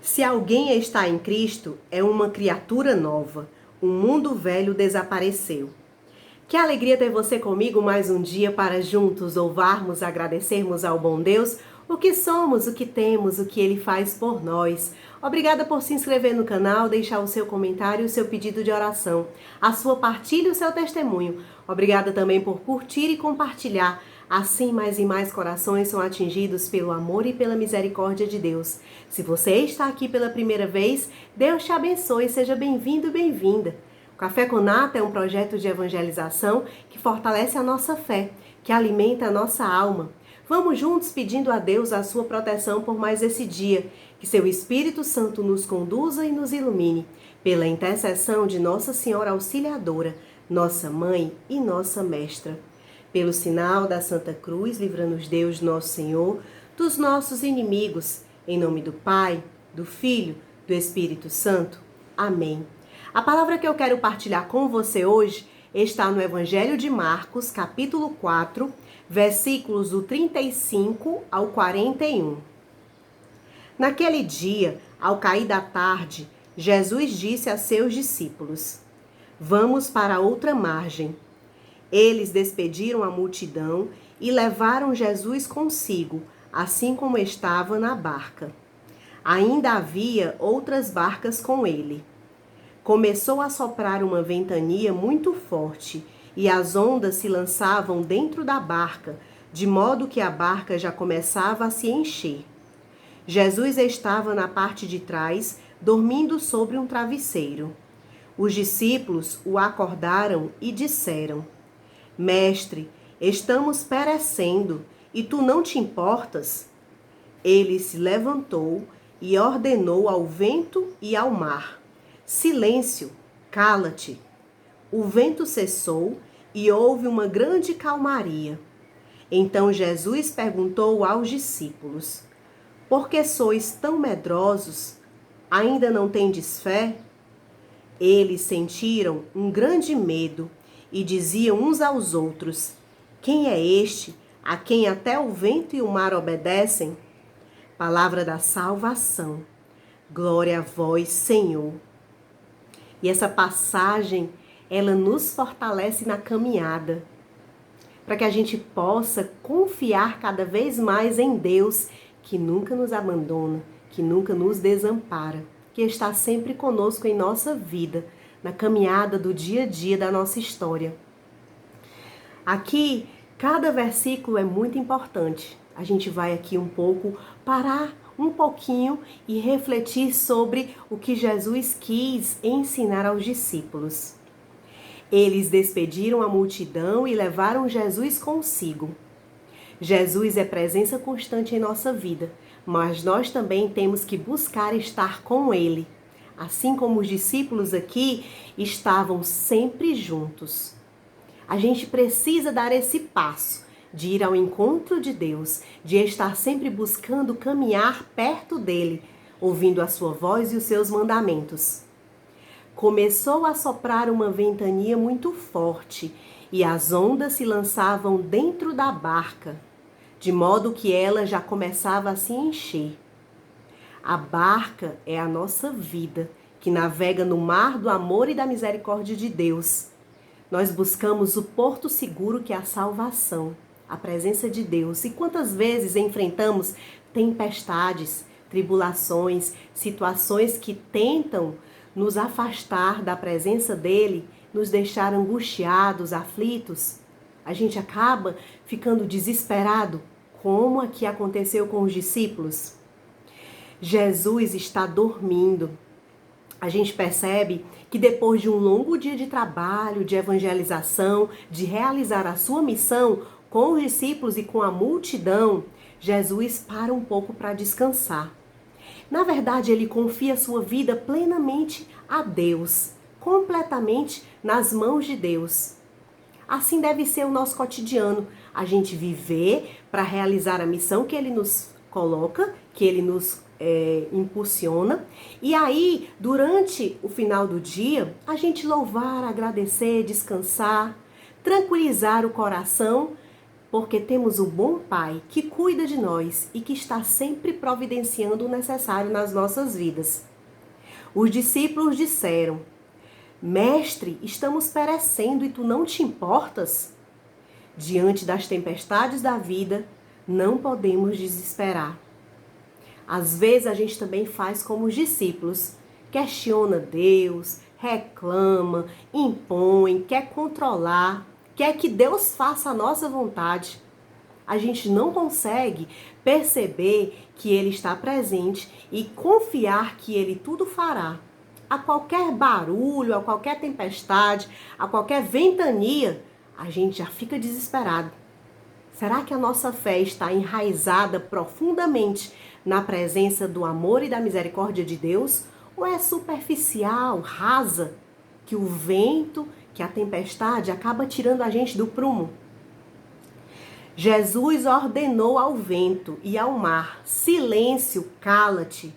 Se alguém está em Cristo, é uma criatura nova. O mundo velho desapareceu. Que alegria ter você comigo mais um dia para juntos louvarmos, agradecermos ao bom Deus o que somos, o que temos, o que Ele faz por nós. Obrigada por se inscrever no canal, deixar o seu comentário, o seu pedido de oração, a sua partilha e o seu testemunho. Obrigada também por curtir e compartilhar. Assim, mais e mais corações são atingidos pelo amor e pela misericórdia de Deus. Se você está aqui pela primeira vez, Deus te abençoe, seja bem-vindo e bem-vinda. O Café com Nata é um projeto de evangelização que fortalece a nossa fé, que alimenta a nossa alma. Vamos juntos pedindo a Deus a sua proteção por mais esse dia, que seu Espírito Santo nos conduza e nos ilumine, pela intercessão de Nossa Senhora Auxiliadora, nossa Mãe e nossa Mestra. Pelo sinal da Santa Cruz, livra-nos Deus, nosso Senhor, dos nossos inimigos, em nome do Pai, do Filho, do Espírito Santo. Amém. A palavra que eu quero partilhar com você hoje está no Evangelho de Marcos, capítulo 4, versículos do 35 ao 41. Naquele dia, ao cair da tarde, Jesus disse a seus discípulos: "Vamos para outra margem." Eles despediram a multidão e levaram Jesus consigo, assim como estava na barca. Ainda havia outras barcas com ele. Começou a soprar uma ventania muito forte e as ondas se lançavam dentro da barca, de modo que a barca já começava a se encher. Jesus estava na parte de trás, dormindo sobre um travesseiro. Os discípulos o acordaram e disseram: "Mestre, estamos perecendo, e tu não te importas?" Ele se levantou e ordenou ao vento e ao mar: "Silêncio, cala-te." O vento cessou e houve uma grande calmaria. Então Jesus perguntou aos discípulos: "Por que sois tão medrosos? Ainda não tendes fé?" Eles sentiram um grande medo e diziam uns aos outros: "Quem é este, a quem até o vento e o mar obedecem?" Palavra da salvação. Glória a vós, Senhor. E essa passagem, ela nos fortalece na caminhada, para que a gente possa confiar cada vez mais em Deus, que nunca nos abandona, que nunca nos desampara, que está sempre conosco em nossa vida, na caminhada do dia a dia da nossa história. Aqui, cada versículo é muito importante. A gente vai aqui parar um pouquinho e refletir sobre o que Jesus quis ensinar aos discípulos. Eles despediram a multidão e levaram Jesus consigo. Jesus é presença constante em nossa vida, mas nós também temos que buscar estar com Ele, assim como os discípulos aqui estavam sempre juntos. A gente precisa dar esse passo de ir ao encontro de Deus, de estar sempre buscando caminhar perto dele, ouvindo a sua voz e os seus mandamentos. Começou a soprar uma ventania muito forte e as ondas se lançavam dentro da barca, de modo que ela já começava a se encher. A barca é a nossa vida, que navega no mar do amor e da misericórdia de Deus. Nós buscamos o porto seguro, que é a salvação, a presença de Deus. E quantas vezes enfrentamos tempestades, tribulações, situações que tentam nos afastar da presença dele, nos deixar angustiados, aflitos. A gente acaba ficando desesperado, como aqui aconteceu com os discípulos. Jesus está dormindo. A gente percebe que depois de um longo dia de trabalho, de evangelização, de realizar a sua missão com os discípulos e com a multidão, Jesus para um pouco para descansar. Na verdade, ele confia sua vida plenamente a Deus, completamente nas mãos de Deus. Assim deve ser o nosso cotidiano, a gente viver para realizar a missão que ele nos coloca, que ele nos impulsiona. E aí, durante o final do dia, a gente louvar, agradecer, descansar, tranquilizar o coração porque temos um bom Pai que cuida de nós e que está sempre providenciando o necessário nas nossas vidas. Os discípulos disseram: Mestre, estamos perecendo e tu não te importas? Diante das tempestades da vida, não podemos desesperar. Às vezes a gente também faz como os discípulos, questiona Deus, reclama, impõe, quer controlar, quer que Deus faça a nossa vontade. A gente não consegue perceber que Ele está presente e confiar que Ele tudo fará. A qualquer barulho, a qualquer tempestade, a qualquer ventania, a gente já fica desesperado. Será que a nossa fé está enraizada profundamente na presença do amor e da misericórdia de Deus? Ou é superficial, rasa, que o vento, que a tempestade acaba tirando a gente do prumo? Jesus ordenou ao vento e ao mar: silêncio, cala-te.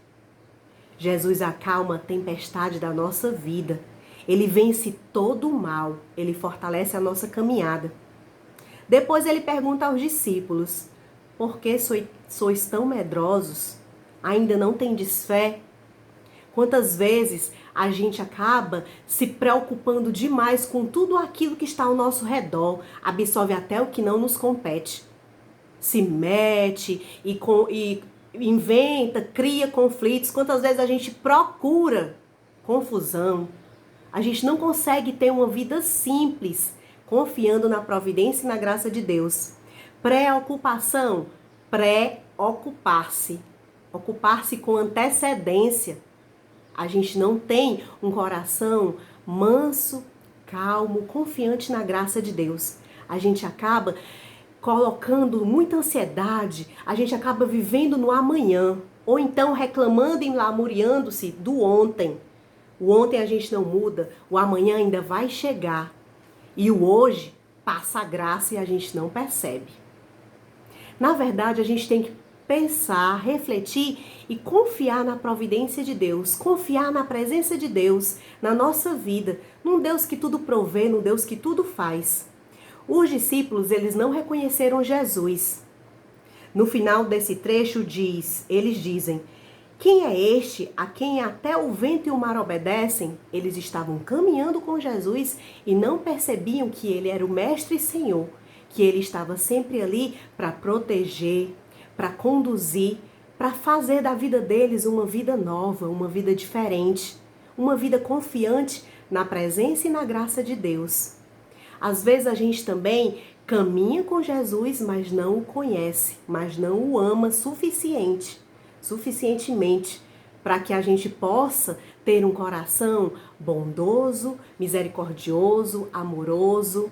Jesus acalma a tempestade da nossa vida. Ele vence todo o mal. Ele fortalece a nossa caminhada. Depois ele pergunta aos discípulos: por que sois tão medrosos? Ainda não tendes fé? Quantas vezes a gente acaba se preocupando demais com tudo aquilo que está ao nosso redor, absorve até o que não nos compete. Se mete e inventa, cria conflitos. Quantas vezes a gente procura confusão? A gente não consegue ter uma vida simples, confiando na providência e na graça de Deus. Preocupação, preocupar-se. Ocupar-se com antecedência. A gente não tem um coração manso, calmo, confiante na graça de Deus. A gente acaba colocando muita ansiedade, a gente acaba vivendo no amanhã, ou então reclamando e lamuriando-se do ontem. O ontem a gente não muda, o amanhã ainda vai chegar. E o hoje passa a graça e a gente não percebe. Na verdade, a gente tem que pensar, refletir e confiar na providência de Deus, confiar na presença de Deus na nossa vida, num Deus que tudo provê, num Deus que tudo faz. Os discípulos, eles não reconheceram Jesus. No final desse trecho eles dizem: quem é este a quem até o vento e o mar obedecem? Eles estavam caminhando com Jesus e não percebiam que ele era o Mestre e Senhor, que ele estava sempre ali para proteger, para conduzir, para fazer da vida deles uma vida nova, uma vida diferente, uma vida confiante na presença e na graça de Deus. Às vezes a gente também caminha com Jesus, mas não o conhece, mas não o ama suficientemente para que a gente possa ter um coração bondoso, misericordioso, amoroso,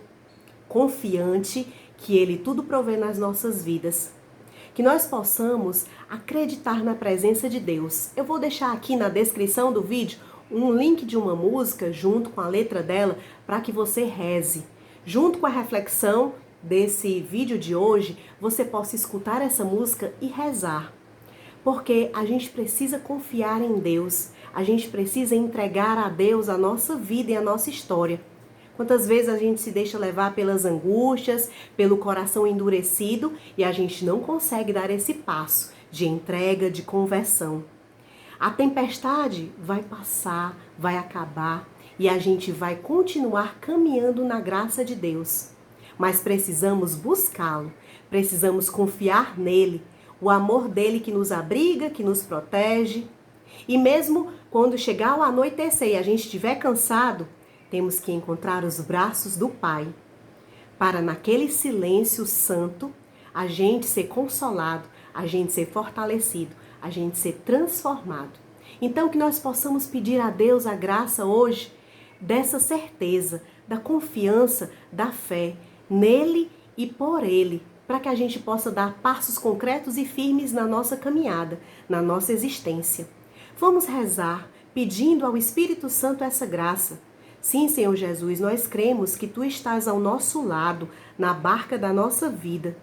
confiante, que Ele tudo provê nas nossas vidas. Que nós possamos acreditar na presença de Deus. Eu vou deixar aqui na descrição do vídeo um link de uma música junto com a letra dela para que você reze. Junto com a reflexão desse vídeo de hoje, você possa escutar essa música e rezar. Porque a gente precisa confiar em Deus, a gente precisa entregar a Deus a nossa vida e a nossa história. Quantas vezes a gente se deixa levar pelas angústias, pelo coração endurecido e a gente não consegue dar esse passo de entrega, de conversão. A tempestade vai passar, vai acabar e a gente vai continuar caminhando na graça de Deus. Mas precisamos buscá-lo, precisamos confiar nele, o amor dele que nos abriga, que nos protege. E mesmo quando chegar o anoitecer e a gente estiver cansado, temos que encontrar os braços do Pai, para naquele silêncio santo, a gente ser consolado, a gente ser fortalecido, a gente ser transformado. Então que nós possamos pedir a Deus a graça hoje dessa certeza, da confiança, da fé nele e por ele, para que a gente possa dar passos concretos e firmes na nossa caminhada, na nossa existência. Vamos rezar pedindo ao Espírito Santo essa graça. Sim, Senhor Jesus, nós cremos que Tu estás ao nosso lado, na barca da nossa vida.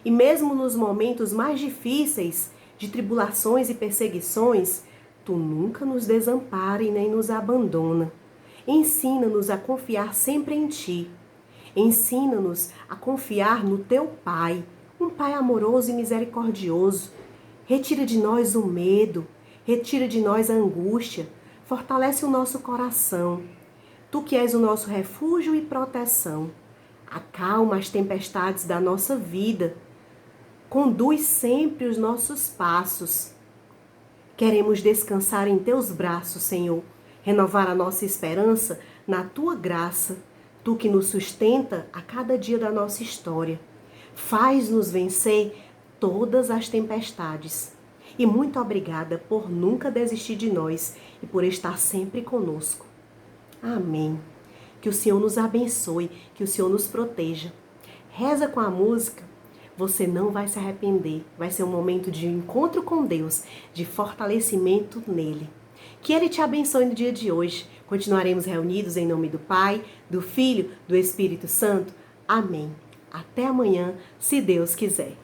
E mesmo nos momentos mais difíceis, de tribulações e perseguições, Tu nunca nos desampara e nem nos abandona. Ensina-nos a confiar sempre em Ti. Ensina-nos a confiar no Teu Pai, um Pai amoroso e misericordioso. Retira de nós o medo, retira de nós a angústia, fortalece o nosso coração. Tu que és o nosso refúgio e proteção, acalma as tempestades da nossa vida, conduz sempre os nossos passos. Queremos descansar em Teus braços, Senhor, renovar a nossa esperança na Tua graça, Tu que nos sustenta a cada dia da nossa história. Faz-nos vencer todas as tempestades. E muito obrigada por nunca desistir de nós e por estar sempre conosco. Amém. Que o Senhor nos abençoe, que o Senhor nos proteja. Reza com a música, você não vai se arrepender. Vai ser um momento de encontro com Deus, de fortalecimento nele. Que Ele te abençoe no dia de hoje. Continuaremos reunidos em nome do Pai, do Filho, do Espírito Santo. Amém. Até amanhã, se Deus quiser.